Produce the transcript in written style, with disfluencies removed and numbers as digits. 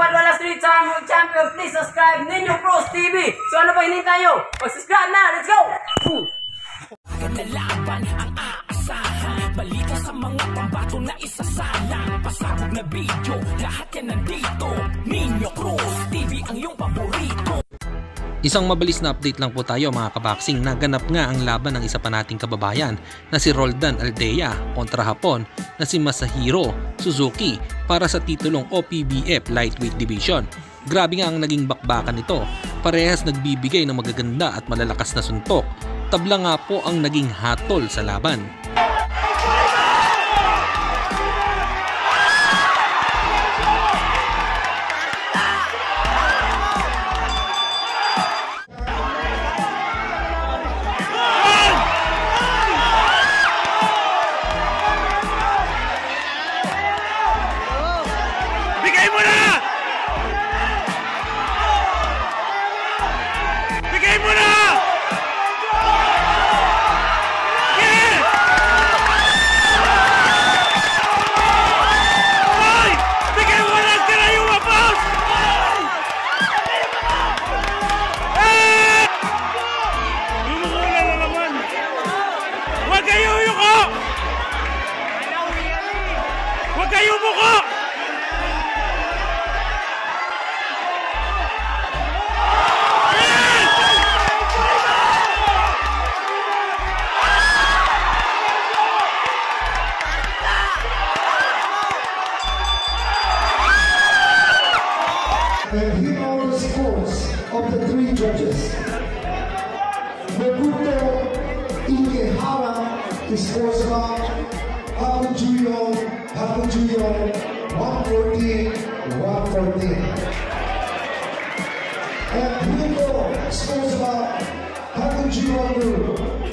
magpadwala Street Champion, please subscribe Ninyo Pros TV. So ano pa hinintay nyo? Mag-subscribe na! Let's go! Laban ang aasahan, balita sa mga pambato na isasalang, pasabog na video, lahat yan nandito. Ninyo Pros TV ang iyong paborito. Isang mabilis na update lang po tayo mga kabaksing. Naganap nga ang laban ng isa pa nating kababayan na si Roldan Aldea kontra Hapon na si Masahiro Suzuki para sa titulong OPBF Lightweight Division. Grabe nga ang naging bakbakan nito. Parehas nagbibigay ng magaganda at malalakas na suntok. Tabla nga po ang naging hatol sa laban. Bigay mo na! Bigay mo na! Yes! Ay! Bigay mo na! Sira yung mapos! Eh! Lumukulan na naman! Huwag kayo yuko! Huwag kayo buko! And here are the scores of the three judges. Mabuto Ikehara scores about Hakujuyon 114. And Hugo scores about Hakujuyon